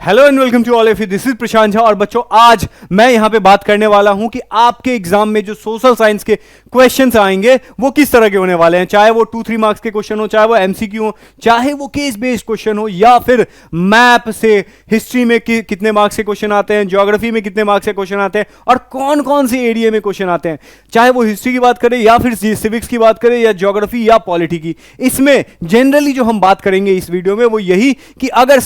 Hello and welcome to all of you, this is Prashant Jha. और बच्चों, आज मैं यहां पे बात करने वाला हूं कि आपके एग्जाम में जो सोशल साइंस के क्वेश्चंस आएंगे वो किस तरह के होने वाले हैं। चाहे वो 2-3 मार्क्स के क्वेश्चन हो, चाहे वो एमसीक्यू हो, चाहे वो केस बेस्ड क्वेश्चन हो, या फिर मैप से हिस्ट्री में कितने मार्क्स के क्वेश्चन आते हैं, ज्योग्राफी में कितने मार्क्स के क्वेश्चन आते हैं, और कौन कौन से एरिया में क्वेश्चन आते हैं। चाहे वो हिस्ट्री की बात करें या फिर सिविक्स की बात करें या ज्योग्राफी या पॉलिटी की। इसमें जनरली जो हम बात करेंगे इस वीडियो में वो यही कि अगर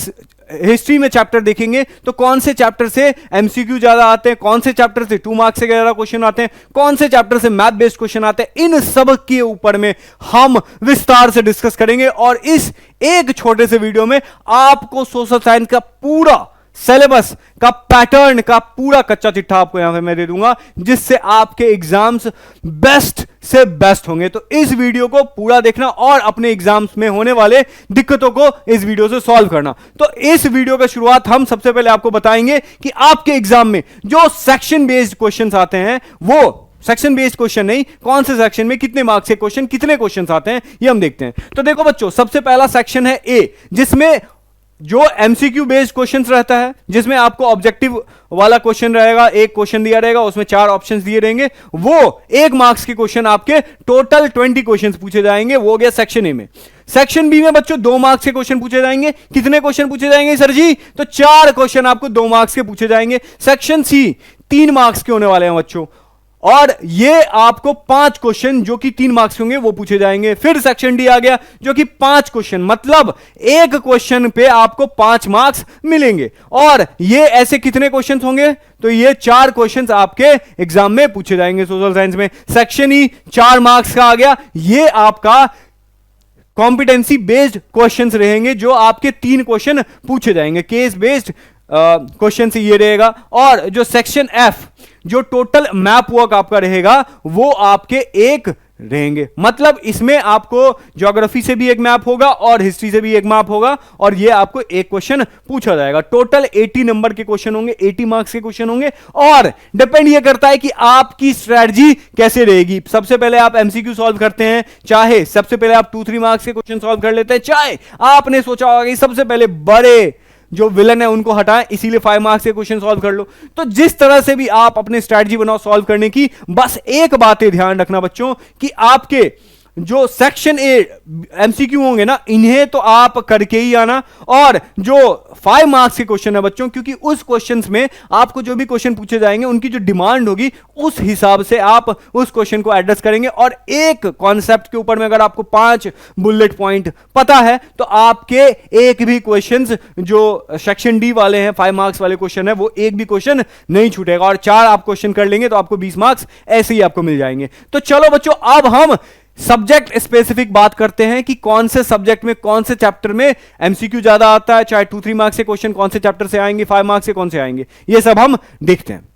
हिस्ट्री में चैप्टर देखेंगे तो कौन से चैप्टर से एमसीक्यू ज्यादा आते हैं, कौन से चैप्टर से 2 मार्क्स से ज्यादा क्वेश्चन आते हैं, कौन से चैप्टर से मैथ बेस्ड क्वेश्चन आते हैं, इन सब के ऊपर में हम विस्तार से डिस्कस करेंगे। और इस एक छोटे से वीडियो में आपको सोशल साइंस का पूरा सिलेबस का पैटर्न का पूरा कच्चा चिट्ठा आपको यहां पे मैं दे दूंगा, जिससे आपके एग्जाम्स बेस्ट से बेस्ट होंगे। तो इस वीडियो को पूरा देखना और अपने एग्जाम्स में होने वाले दिक्कतों को इस वीडियो से सॉल्व करना। तो इस वीडियो का शुरुआत हम सबसे पहले आपको बताएंगे कि आपके एग्जाम में जो सेक्शन बेस्ड क्वेश्चंस आते हैं, वो सेक्शन बेस्ड क्वेश्चन नहीं, कौन से सेक्शन में कितने मार्क्स के क्वेश्चन, कितने क्वेश्चंस आते हैं, ये हम देखते हैं। तो देखो बच्चों, सबसे पहला सेक्शन है ए, जिसमें जो एमसीक्यू बेस्ड क्वेश्चंस रहता है, जिसमें आपको ऑब्जेक्टिव वाला क्वेश्चन रहेगा, एक क्वेश्चन दिया रहेगा, उसमें 4 ऑप्शंस दिए रहेंगे, वो 1 मार्क्स के क्वेश्चन आपके टोटल 20 क्वेश्चंस पूछे जाएंगे। वो हो गया सेक्शन ए में। सेक्शन बी में बच्चों 2 मार्क्स के क्वेश्चन पूछे जाएंगे। कितने क्वेश्चन पूछे जाएंगे सर जी? तो 4 क्वेश्चन आपको 2 मार्क्स के पूछे जाएंगे। सेक्शन सी 3 मार्क्स के होने वाले हैं बच्चों, और ये आपको 5 क्वेश्चन जो कि 3 मार्क्स होंगे वो पूछे जाएंगे। फिर सेक्शन डी आ गया जो कि 5 क्वेश्चन, मतलब एक क्वेश्चन पे आपको 5 मार्क्स मिलेंगे। और ये ऐसे कितने क्वेश्चन होंगे? तो ये 4 क्वेश्चन आपके एग्जाम में पूछे जाएंगे सोशल साइंस में। सेक्शन ई 4 मार्क्स का आ गया, ये आपका कॉम्पिटेंसी बेस्ड क्वेश्चंस रहेंगे, जो आपके 3 क्वेश्चन पूछे जाएंगे। केस बेस्ड क्वेश्चन से ये रहेगा। और जो सेक्शन एफ, जो टोटल मैप वर्क आपका रहेगा, वो आपके 1 रहेंगे। मतलब इसमें आपको ज्योग्राफी से भी एक मैप होगा और हिस्ट्री से भी एक मैप होगा, और ये आपको एक क्वेश्चन पूछा जाएगा। टोटल 80 नंबर के क्वेश्चन होंगे, 80 मार्क्स के क्वेश्चन होंगे। और डिपेंड ये करता है कि आपकी स्ट्रेटजी कैसे रहेगी। सबसे पहले आप एमसीक्यू सॉल्व करते हैं, चाहे सबसे पहले आप 2-3 मार्क्स के क्वेश्चन सॉल्व कर लेते हैं, चाहे आपने सोचा होगा कि सबसे पहले बड़े जो विलन है उनको हटाएं, इसीलिए 5 मार्क्स के क्वेश्चन सॉल्व कर लो। तो जिस तरह से भी आप अपने स्ट्रैटेजी बनाओ सॉल्व करने की, बस एक बात है ध्यान रखना बच्चों कि आपके जो सेक्शन ए एमसीक्यू होंगे ना, इन्हें तो आप करके ही आना। और जो 5 मार्क्स के क्वेश्चन है बच्चों, क्योंकि उस क्वेश्चंस में आपको जो भी क्वेश्चन पूछे जाएंगे उनकी जो डिमांड होगी उस हिसाब से आप उस क्वेश्चन को एड्रेस करेंगे। और एक कॉन्सेप्ट के ऊपर में अगर आपको 5 बुलेट पॉइंट पता है तो आपके एक भी क्वेश्चंस जो सेक्शन डी वाले हैं 5 मार्क्स वाले क्वेश्चन है, वो एक भी क्वेश्चन नहीं छूटेगा। और 4 आप क्वेश्चन कर लेंगे तो आपको 20 मार्क्स ऐसे ही आपको मिल जाएंगे। तो चलो बच्चों, अब हम सब्जेक्ट स्पेसिफिक बात करते हैं कि कौन से सब्जेक्ट में, कौन से चैप्टर में एमसीक्यू ज्यादा आता है, चाहे 2-3 मार्क्स के क्वेश्चन कौन से चैप्टर से आएंगे, 5 मार्क्स से कौन से आएंगे, ये सब हम देखते हैं।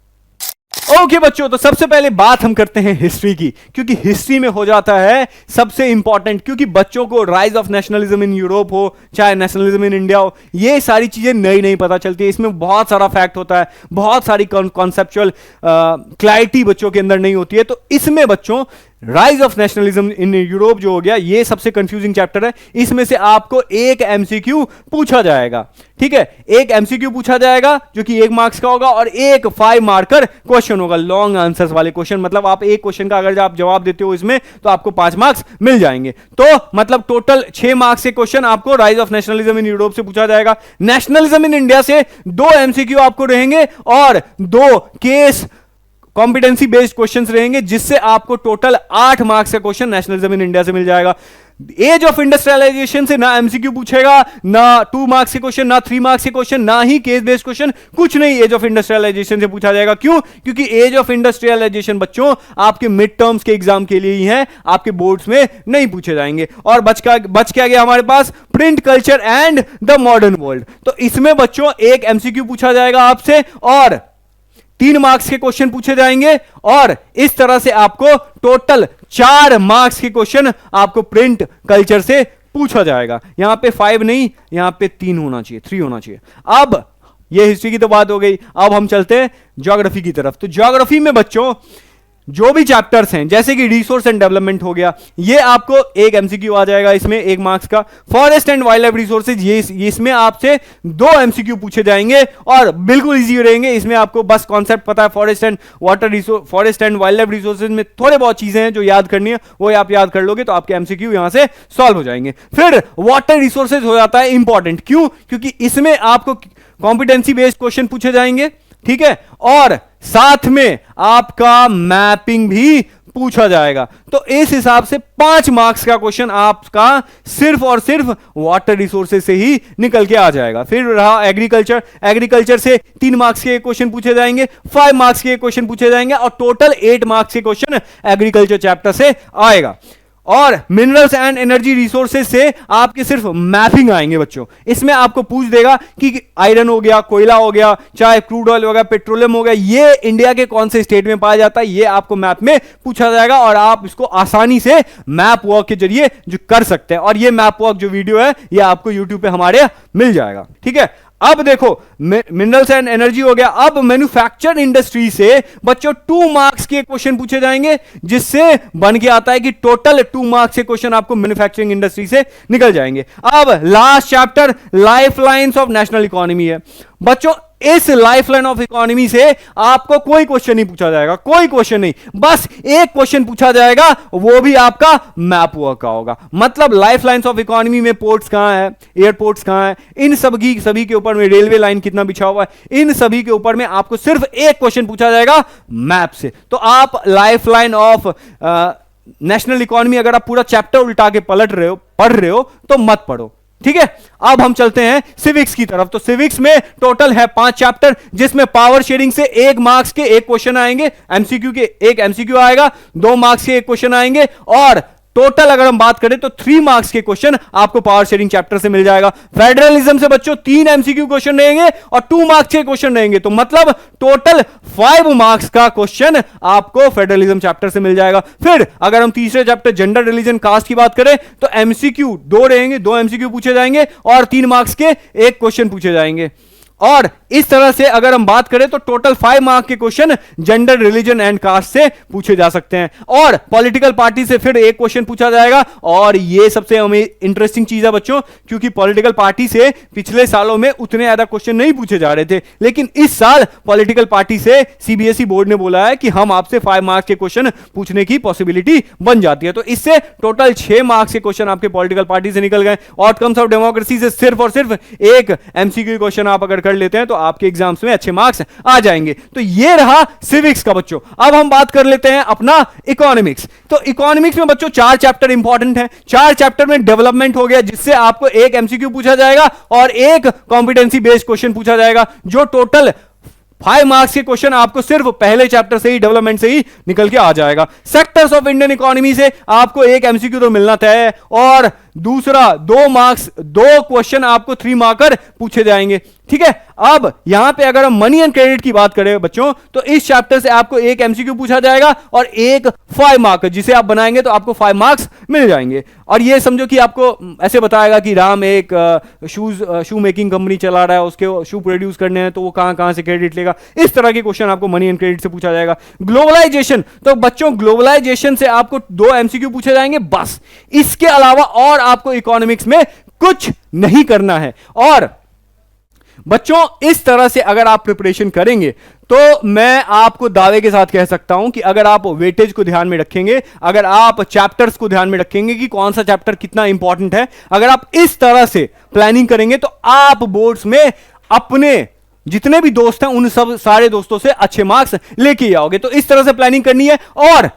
ओके बच्चों, तो सबसे पहले बात हम करते हैं हिस्ट्री की, क्योंकि हिस्ट्री में हो जाता है सबसे इंपॉर्टेंट। क्योंकि बच्चों को rise of nationalism in Europe हो, चाहे नेशनलिज्म इन इंडिया हो, ये सारी चीजें नई नई पता चलती है। इसमें बहुत सारा फैक्ट होता है, बहुत सारी कॉन्सेप्चुअल क्लैरिटी बच्चों के अंदर नहीं होती है। तो इसमें बच्चों rise of nationalism in Europe जो हो गया, ये सबसे कंफ्यूजिंग चैप्टर है। इसमें से आपको एक एमसीक्यू पूछा जाएगा, ठीक है, एक एमसीक्यू पूछा जाएगा जो कि 1 मार्क्स का होगा, और एक 5 मार्कर क्वेश्चन होगा, लॉन्ग आंसर्स वाले क्वेश्चन। मतलब आप एक क्वेश्चन का अगर आप जवाब देते हो इसमें तो आपको 5 मार्क्स मिल जाएंगे। तो मतलब टोटल 6 मार्क्स के क्वेश्चन आपको rise of nationalism in Europe से पूछा जाएगा। नेशनलिज्म इन इंडिया से 2 एमसीक्यू आपको रहेंगे और 2 केस कॉम्पिटेंसी बेस्ड क्वेश्चंस रहेंगे, जिससे आपको टोटल 8 मार्क्स का क्वेश्चन नेशनलिज्म इन इंडिया से मिल जाएगा। एज ऑफ इंडस्ट्रियलाइजेशन से ना एमसीक्यू पूछेगा, ना 2 मार्क्स के क्वेश्चन, ना 3 मार्क्स के क्वेश्चन, ना ही केस बेस्ड क्वेश्चन, कुछ नहीं एज ऑफ इंडस्ट्रियलाइजेशन से पूछा जाएगा। क्यों? क्योंकि एज ऑफ इंडस्ट्रियलाइजेशन बच्चों आपके मिड टर्म्स के एग्जाम के लिए ही है, आपके बोर्ड्स में नहीं पूछे जाएंगे। और बच क्या गया हमारे पास? Print culture and the modern world. तो इसमें बच्चों एक एमसीक्यू पूछा जाएगा आपसे और 3 मार्क्स के क्वेश्चन पूछे जाएंगे, और इस तरह से आपको टोटल 4 मार्क्स के क्वेश्चन आपको प्रिंट कल्चर से पूछा जाएगा। यहां पे 5 नहीं, यहां पे 3 होना चाहिए, 3 होना चाहिए। अब ये हिस्ट्री की तो बात हो गई, अब हम चलते हैं ज्योग्राफी की तरफ। तो ज्योग्राफी में बच्चों जो भी चैप्टर्स हैं जैसे कि रिसोर्स एंड डेवलपमेंट हो गया, ये आपको एक एमसीक्यू आ जाएगा इसमें 1 मार्क्स का। Forest and wild life resources, ये इसमें आपसे 2 एमसीक्यू पूछे जाएंगे और बिल्कुल इजी रहेंगे। इसमें आपको बस कॉन्सेप्ट पता है, forest and wild life resources में थोड़े बहुत चीजें हैं जो याद करनी है, वो आप याद कर लोगे तो आपके एमसीक्यू यहां से सॉल्व हो जाएंगे। फिर वाटर रिसोर्सेज हो जाता है इंपॉर्टेंट, क्यों? क्योंकि इसमें आपको कॉम्पिटेंसी बेस्ड क्वेश्चन पूछे जाएंगे, ठीक है, और साथ में आपका मैपिंग भी पूछा जाएगा। तो इस हिसाब से 5 मार्क्स का क्वेश्चन आपका सिर्फ और सिर्फ वाटर रिसोर्सेज से ही निकल के आ जाएगा। फिर रहा एग्रीकल्चर, एग्रीकल्चर से 3 मार्क्स के क्वेश्चन पूछे जाएंगे, 5 मार्क्स के क्वेश्चन पूछे जाएंगे और टोटल 8 मार्क्स के क्वेश्चन एग्रीकल्चर चैप्टर से आएगा। और मिनरल्स एंड एनर्जी रिसोर्सेज से आपके सिर्फ मैपिंग आएंगे बच्चों। इसमें आपको पूछ देगा कि आयरन हो गया, कोयला हो गया, चाहे क्रूड ऑयल हो गया, पेट्रोलियम हो गया, ये इंडिया के कौन से स्टेट में पाया जाता है, ये आपको मैप में पूछा जाएगा और आप इसको आसानी से मैप वॉक के जरिए जो कर सकते हैं। और ये मैप वॉक जो वीडियो है ये आपको यूट्यूब पे हमारे मिल जाएगा, ठीक है। अब देखो मिनरल्स एंड एनर्जी हो गया। अब मैन्युफैक्चर इंडस्ट्री से बच्चों 2 मार्क्स के क्वेश्चन पूछे जाएंगे, जिससे बन के आता है कि टोटल 2 मार्क्स के क्वेश्चन आपको मैन्युफैक्चरिंग इंडस्ट्री से निकल जाएंगे। अब last chapter lifelines of national economy है बच्चों। इस लाइफलाइन ऑफ इकोनॉमी से आपको कोई क्वेश्चन नहीं पूछा जाएगा, कोई क्वेश्चन नहीं, बस एक क्वेश्चन पूछा जाएगा, वो भी आपका मैप वर्क का होगा। मतलब लाइफलाइंस ऑफ इकोनॉमी में पोर्ट्स कहां है, एयरपोर्ट्स कहां है, इन सभी के ऊपर में रेलवे लाइन कितना बिछा हुआ है, इन सभी के ऊपर में आपको सिर्फ एक क्वेश्चन पूछा जाएगा मैप से। तो आप लाइफलाइन ऑफ नेशनल इकोनॉमी अगर आप पूरा चैप्टर उल्टा के पढ़ रहे हो तो मत पढ़ो, ठीक है। अब हम चलते हैं सिविक्स की तरफ। तो सिविक्स में टोटल है 5 चैप्टर, जिसमें पावर शेयरिंग से 1 मार्क्स के 1 क्वेश्चन आएंगे, एमसीक्यू के 1 एमसीक्यू आएगा, 2 मार्क्स के 1 क्वेश्चन आएंगे और टोटल अगर हम बात करें तो 3 मार्क्स के क्वेश्चन आपको पावर शेयरिंग चैप्टर से मिल जाएगा। फेडरलिज्म से बच्चों 3 एमसीक्यू क्वेश्चन रहेंगे और 2 मार्क्स के क्वेश्चन रहेंगे, तो मतलब टोटल 5 मार्क्स का क्वेश्चन आपको फेडरलिज्म चैप्टर से मिल जाएगा। फिर अगर हम तीसरे चैप्टर जेंडर, रिलीजन, कास्ट की बात करें तो एमसीक्यू 2 रहेंगे, 2 एमसीक्यू पूछे जाएंगे और 3 मार्क्स के 1 क्वेश्चन पूछे जाएंगे। और इस तरह से अगर हम बात करें तो टोटल 5 मार्क के question gender, religion and caste से पूछे जा सकते हैं। और पॉलिटिकल पार्टी से फिर 1 क्वेश्चन पूछा जाएगा। और ये सबसे हमें इंटरेस्टिंग चीज है बच्चों, क्योंकि पॉलिटिकल पार्टी से पिछले सालों में उतने ज्यादा क्वेश्चन नहीं पूछे जा रहे थे, लेकिन इस साल पॉलिटिकल पार्टी से सीबीएसई बोर्ड ने बोला है कि हम आपसे 5 मार्क्स के क्वेश्चन पूछने की पॉसिबिलिटी बन जाती है। तो इससे टोटल 6 मार्क्स के क्वेश्चन आपके पॉलिटिकल पार्टी से निकल गए। आउटकम्स ऑफ डेमोक्रेसी से सिर्फ और सिर्फ 1 एमसीक्यू क्वेश्चन आप अगर कर लेते हैं तो आपके एग्जाम्स में अच्छे मार्क्स आ जाएंगे। तो ये रहा सिविक्स का बच्चों। अब हम बात कर लेते हैं अपना इकोनॉमिक्स। तो इकोनॉमिक्स में बच्चों 4 चैप्टर इंपॉर्टेंट हैं। 4 चैप्टर में डेवलपमेंट हो गया, जिससे आपको 1 एमसीक्यू पूछा जाएगा और 1 कॉम्पिटेंसी बेस्ड क्वेश्चन पूछा जाएगा, जो टोटल 5 मार्क्स के क्वेश्चन आपको सिर्फ पहले चैप्टर से ही, डेवलपमेंट से ही निकल के आ जाएगा। सेक्टर्स ऑफ इंडियन इकोनॉमी से आपको 1 एमसीक्यू तो मिलना तय है और दूसरा 2 मार्क्स, 2 क्वेश्चन आपको 3 मार्कर पूछे जाएंगे, ठीक है। अब यहां पे अगर हम मनी एंड क्रेडिट की बात करें बच्चों, तो इस चैप्टर से आपको 1 एमसीक्यू पूछा जाएगा और 1 5 मार्क, जिसे आप बनाएंगे तो आपको 5 मार्क्स मिल जाएंगे। और ये समझो कि आपको ऐसे बताएगा कि राम एक शू मेकिंग कंपनी चला रहा है, उसके शू प्रोड्यूस करने हैं, तो वो कहां से क्रेडिट लेगा। इस तरह के क्वेश्चन आपको मनी एंड क्रेडिट से पूछा जाएगा। ग्लोबलाइजेशन, तो बच्चों ग्लोबलाइजेशन से आपको 2 एमसीक्यू पूछे जाएंगे बस, इसके अलावा और आपको इकोनॉमिक्स में कुछ नहीं करना है। और बच्चों इस तरह से अगर आप प्रिपरेशन करेंगे तो मैं आपको दावे के साथ कह सकता हूं कि अगर आप वेटेज को ध्यान में रखेंगे, अगर आप चैप्टर्स को ध्यान में रखेंगे कि कौन सा चैप्टर कितना इंपॉर्टेंट है, अगर आप इस तरह से प्लानिंग करेंगे तो आप बोर्ड्स में अपने जितने भी दोस्त हैं उन सब सारे दोस्तों से अच्छे मार्क्स लेके आओगे। तो इस तरह से प्लानिंग करनी है। और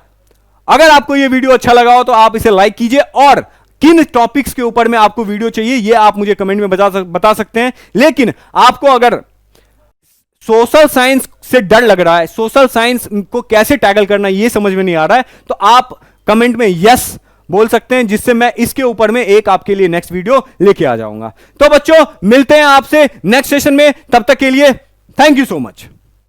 अगर आपको यह वीडियो अच्छा लगा हो तो आप इसे लाइक कीजिए, और किन टॉपिक्स के ऊपर में आपको वीडियो चाहिए ये आप मुझे कमेंट में बता सकते हैं। लेकिन आपको अगर सोशल साइंस से डर लग रहा है, सोशल साइंस को कैसे टैकल करना ये समझ में नहीं आ रहा है, तो आप कमेंट में यस बोल सकते हैं, जिससे मैं इसके ऊपर में एक आपके लिए नेक्स्ट वीडियो लेके आ जाऊंगा। तो बच्चों मिलते हैं आपसे नेक्स्ट सेशन में, तब तक के लिए थैंक यू सो मच।